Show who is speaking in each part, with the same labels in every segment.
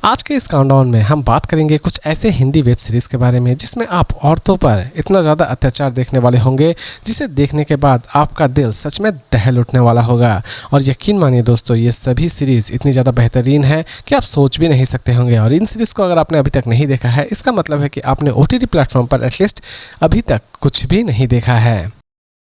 Speaker 1: आज के इस काउंटडाउन में हम बात करेंगे कुछ ऐसे हिंदी वेब सीरीज़ के बारे में जिसमें आप औरतों पर इतना ज़्यादा अत्याचार देखने वाले होंगे जिसे देखने के बाद आपका दिल सच में दहल उठने वाला होगा। और यकीन मानिए दोस्तों, ये सभी सीरीज़ इतनी ज़्यादा बेहतरीन है कि आप सोच भी नहीं सकते होंगे। और इन सीरीज़ को अगर आपने अभी तक नहीं देखा है, इसका मतलब है कि आपने OTT प्लेटफॉर्म पर एटलीस्ट अभी तक कुछ भी नहीं देखा है।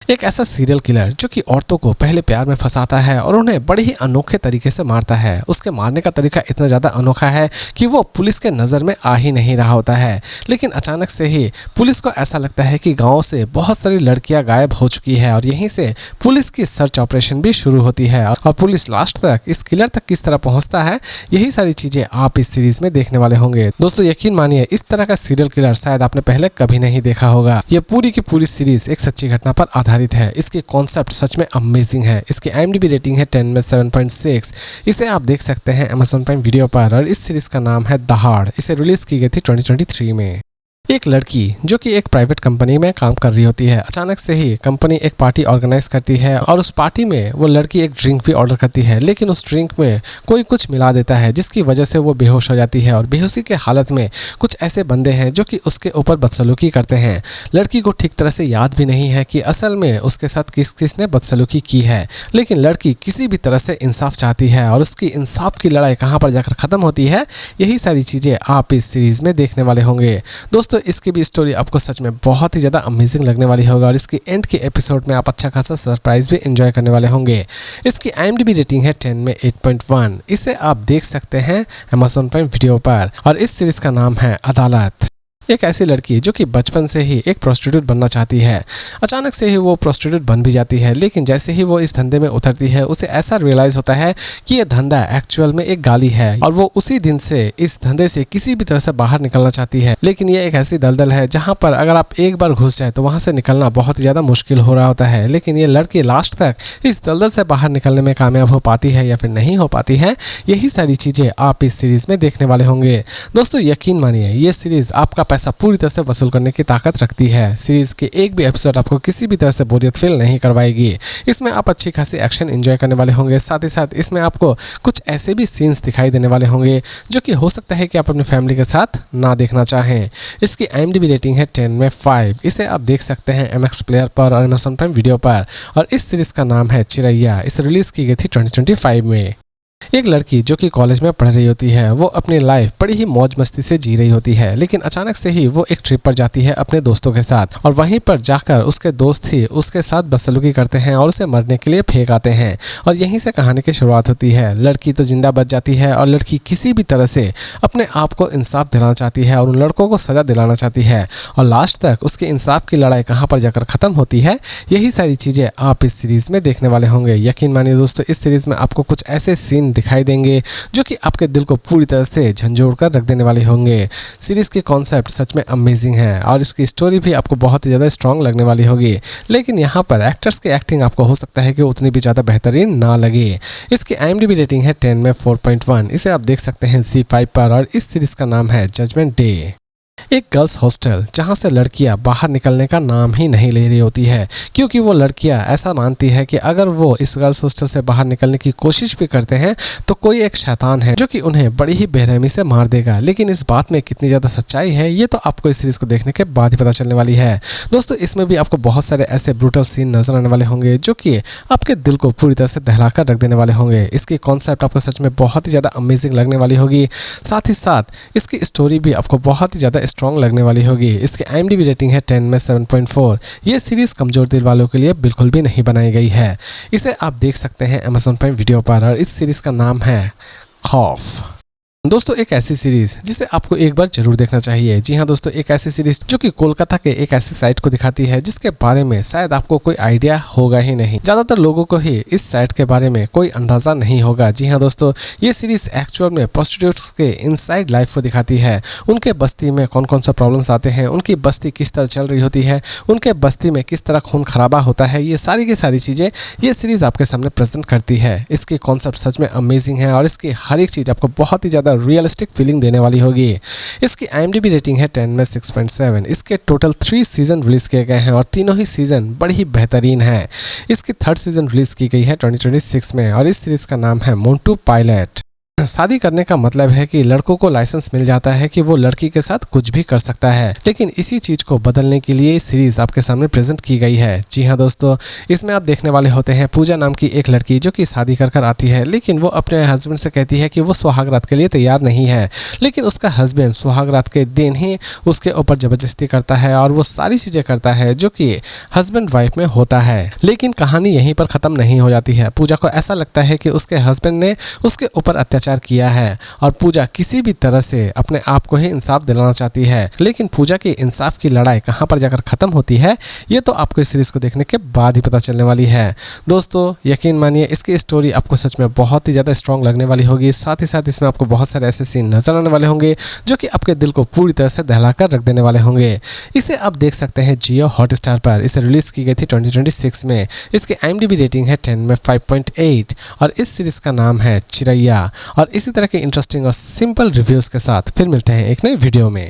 Speaker 1: एक ऐसा सीरियल किलर जो कि औरतों को पहले प्यार में फंसाता है और उन्हें बड़े ही अनोखे तरीके से मारता है। उसके मारने का तरीका इतना ज़्यादा अनोखा है कि वो पुलिस के नज़र में आ ही नहीं रहा होता है। लेकिन अचानक से ही पुलिस को ऐसा लगता है कि गांव से बहुत सारी लड़कियां गायब हो चुकी है और यहीं से पुलिस की सर्च ऑपरेशन भी शुरू होती है। और पुलिस लास्ट तक इस किलर तक किस तरह पहुँचता है, यही सारी चीज़ें आप इस सीरीज़ में देखने वाले होंगे। दोस्तों यकीन मानिए, इस तरह का सीरियल किलर शायद आपने पहले कभी नहीं देखा होगा। ये पूरी की पूरी सीरीज़ एक सच्ची घटना पर आधारित है। इसकी कॉन्सेप्ट सच में अमेजिंग है। इसकी IMDb रेटिंग है 10 में 7.6। इसे आप देख सकते हैं Amazon प्राइम वीडियो पर और इस सीरीज का नाम है दहाड़। इसे रिलीज की गई थी 2023 में। एक लड़की जो कि एक प्राइवेट कंपनी में काम कर रही होती है, अचानक से ही कंपनी एक पार्टी ऑर्गेनाइज करती है और उस पार्टी में वो लड़की एक ड्रिंक भी ऑर्डर करती है। लेकिन उस ड्रिंक में कोई कुछ मिला देता है जिसकी वजह से वो बेहोश हो जाती है। और बेहोशी के हालत में कुछ ऐसे बंदे हैं जो कि उसके ऊपर बदसलूकी करते हैं। लड़की को ठीक तरह से याद भी नहीं है कि असल में उसके साथ किस किस ने बदसलूकी की है। लेकिन लड़की किसी भी तरह से इंसाफ चाहती है और उसकी इंसाफ की लड़ाई कहाँ पर जाकर ख़त्म होती है, यही सारी चीज़ें आप इस सीरीज़ में देखने वाले होंगे। दोस्तों इसकी भी स्टोरी आपको सच में बहुत ही ज़्यादा अमेजिंग लगने वाली होगा और इसकी एंड के एपिसोड में आप अच्छा खासा सरप्राइज भी एंजॉय करने वाले होंगे। इसकी IMDb रेटिंग है 10 में 8.1। इसे आप देख सकते हैं Amazon प्राइम वीडियो पर और इस सीरीज़ का नाम है अदालत। एक ऐसी लड़की जो कि बचपन से ही एक प्रोस्टिट्यूट बनना चाहती है, अचानक से ही वो प्रोस्टिट्यूट बन भी जाती है। लेकिन जैसे ही वो इस धंधे में उतरती है, उसे ऐसा रियलाइज़ होता है कि ये धंधा एक्चुअल में एक गाली है और वो उसी दिन से इस धंधे से किसी भी तरह से बाहर निकलना चाहती है। लेकिन ये एक ऐसी दलदल है जहाँ पर अगर आप एक बार घुस जाए तो वहाँ से निकलना बहुत ही ज़्यादा मुश्किल हो रहा होता है। लेकिन ये लड़की लास्ट तक इस दलदल से बाहर निकलने में कामयाब हो पाती है या फिर नहीं हो पाती है, यही सारी चीज़ें आप इस सीरीज़ में देखने वाले होंगे। दोस्तों यकीन मानिए, ये सीरीज़ आपका पैसा पूरी तरह से वसूल करने की ताकत रखती है। सीरीज के एक भी एपिसोड आपको किसी भी तरह से बोरियत फील नहीं करवाएगी। इसमें आप अच्छी खासी एक्शन एंजॉय करने वाले होंगे। साथ ही साथ इसमें आपको कुछ ऐसे भी सीन्स दिखाई देने वाले होंगे जो कि हो सकता है कि आप अपनी फैमिली के साथ ना देखना चाहें। इसकी IMDb रेटिंग है 10 में 5। इसे आप देख सकते हैं MX प्लेयर पर और Amazon प्राइम वीडियो पर और इस सीरीज का नाम है चिरैया। इसे रिलीज की गई थी 2025 में। एक लड़की जो कि कॉलेज में पढ़ रही होती है, वो अपनी लाइफ बड़ी ही मौज मस्ती से जी रही होती है। लेकिन अचानक से ही वो एक ट्रिप पर जाती है अपने दोस्तों के साथ और वहीं पर जाकर उसके दोस्त ही उसके साथ बदसलूकी करते हैं और उसे मरने के लिए फेंक आते हैं। और यहीं से कहानी की शुरुआत होती है। लड़की तो जिंदा बच जाती है और लड़की किसी भी तरह से अपने आप को इंसाफ दिलाना चाहती है और उन लड़कों को सजा दिलाना चाहती है। और लास्ट तक उसके इंसाफ की लड़ाई कहाँ पर जाकर ख़त्म होती है, यही सारी चीज़ें आप इस सीरीज़ में देखने वाले होंगे। यकीन मानिए दोस्तों, इस सीरीज़ में आपको कुछ ऐसे सीन दिखाई देंगे जो कि आपके दिल को पूरी तरह से झंझोड़ कर रख देने वाले होंगे। सीरीज़ की कॉन्सेप्ट सच में अमेजिंग है और इसकी स्टोरी भी आपको बहुत ही ज़्यादा स्ट्रॉन्ग लगने वाली होगी। लेकिन यहाँ पर एक्टर्स की एक्टिंग आपको हो सकता है कि उतनी भी ज़्यादा बेहतरीन ना लगे। इसकी IMDb रेटिंग है 10 में 4.1। इसे आप देख सकते हैं ZEE5 पर और इस सीरीज़ का नाम है जजमेंट डे। एक गर्ल्स हॉस्टल जहां से लड़कियां बाहर निकलने का नाम ही नहीं ले रही होती है, क्योंकि वो लड़कियां ऐसा मानती है कि अगर वो इस गर्ल्स हॉस्टल से बाहर निकलने की कोशिश भी करते हैं तो कोई एक शैतान है जो कि उन्हें बड़ी ही बेरहमी से मार देगा। लेकिन इस बात में कितनी ज़्यादा सच्चाई है, ये तो आपको इस सीरीज़ को देखने के बाद ही पता चलने वाली है। दोस्तों इसमें भी आपको बहुत सारे ऐसे ब्रूटल सीन नजर आने वाले होंगे जो कि आपके दिल को पूरी तरह से दहला कर रख देने वाले होंगे। इसकी कॉन्सेप्ट आपको सच में बहुत ही ज़्यादा अमेजिंग लगने वाली होगी। साथ ही साथ इसकी स्टोरी भी आपको बहुत ही ज़्यादा स्ट्रॉन्ग लगने वाली होगी। इसकी IMDb रेटिंग है 10 में 7.4। ये सीरीज कमजोर दिल वालों के लिए बिल्कुल भी नहीं बनाई गई है। इसे आप देख सकते हैं Amazon प्राइम वीडियो पर और इस सीरीज का नाम है खौफ। दोस्तों एक ऐसी सीरीज जिसे आपको एक बार जरूर देखना चाहिए। जी हाँ दोस्तों, एक ऐसी सीरीज जो कि कोलकाता के एक ऐसे साइट को दिखाती है जिसके बारे में शायद आपको कोई आइडिया होगा ही नहीं। ज्यादातर लोगों को ही इस साइट के बारे में कोई अंदाजा नहीं होगा। जी हाँ दोस्तों, ये सीरीज एक्चुअल में प्रोस्टिट्यूट्स के इनसाइड लाइफ को दिखाती है। उनके बस्ती में कौन कौन सा प्रॉब्लम्स आते हैं, उनकी बस्ती किस तरह चल रही होती है, उनके बस्ती में किस तरह खून खराबा होता है, ये सारी की सारी चीजें ये सीरीज आपके सामने प्रेजेंट करती है। इसकी कॉन्सेप्ट सच में अमेजिंग है और इसकी हर एक चीज आपको बहुत ही ज्यादा रियलिस्टिक फीलिंग देने वाली होगी। इसकी IMDb रेटिंग है 10 में 6.7। इसके टोटल 3 सीजन रिलीज किए गए हैं और तीनों ही सीजन बड़ी ही बेहतरीन है। इसकी 3rd सीजन रिलीज की गई है 2026 में और इस सीरीज का नाम है मोंटू पायलट। शादी करने का मतलब है कि लड़कों को लाइसेंस मिल जाता है कि वो लड़की के साथ कुछ भी कर सकता है, लेकिन इसी चीज को बदलने के लिए सीरीज आपके सामने प्रेजेंट की गई है। जी हाँ दोस्तों, इसमें आप देखने वाले होते हैं पूजा नाम की एक लड़की जो कि शादी कर आती है, लेकिन वो अपने हस्बैंड से कहती है कि वो सुहागरात के लिए तैयार नहीं है, लेकिन उसका हस्बैंड सुहागरात के दिन ही उसके ऊपर जबरदस्ती करता है और वो सारी चीजें करता है जो कि हस्बैंड वाइफ में होता है। लेकिन कहानी यहीं पर खत्म नहीं हो जाती है। पूजा को ऐसा लगता है कि उसके हस्बैंड ने उसके ऊपर अत्याचार किया है और पूजा किसी भी तरह से अपने आप को ही इंसाफ दिलाना चाहती है, लेकिन पूजा की इंसाफ की लड़ाई कहां पर जाकर खत्म होती है ये तो आपको इस सीरीज को देखने के बाद ही पता चलने वाली है। दोस्तों यकीन मानिए इसकी स्टोरी आपको सच में बहुत ही ज़्यादा स्ट्रॉन्ग लगने वाली होगी, साथ ही साथ इसमें आपको बहुत सारे ऐसे सीन नजर आने वाले होंगे जो कि आपके दिल को पूरी तरह से दहला कर रख देने वाले होंगे। इसे आप देख सकते हैं जियो हॉटस्टार पर। इसे रिलीज की गई थी 2026 में। इसकी IMDb रेटिंग है 10 में 5.8 और इस सीरीज का नाम है चिरैया। और इसी तरह के इंटरेस्टिंग और सिंपल रिव्यूज के साथ फिर मिलते हैं एक नई वीडियो में।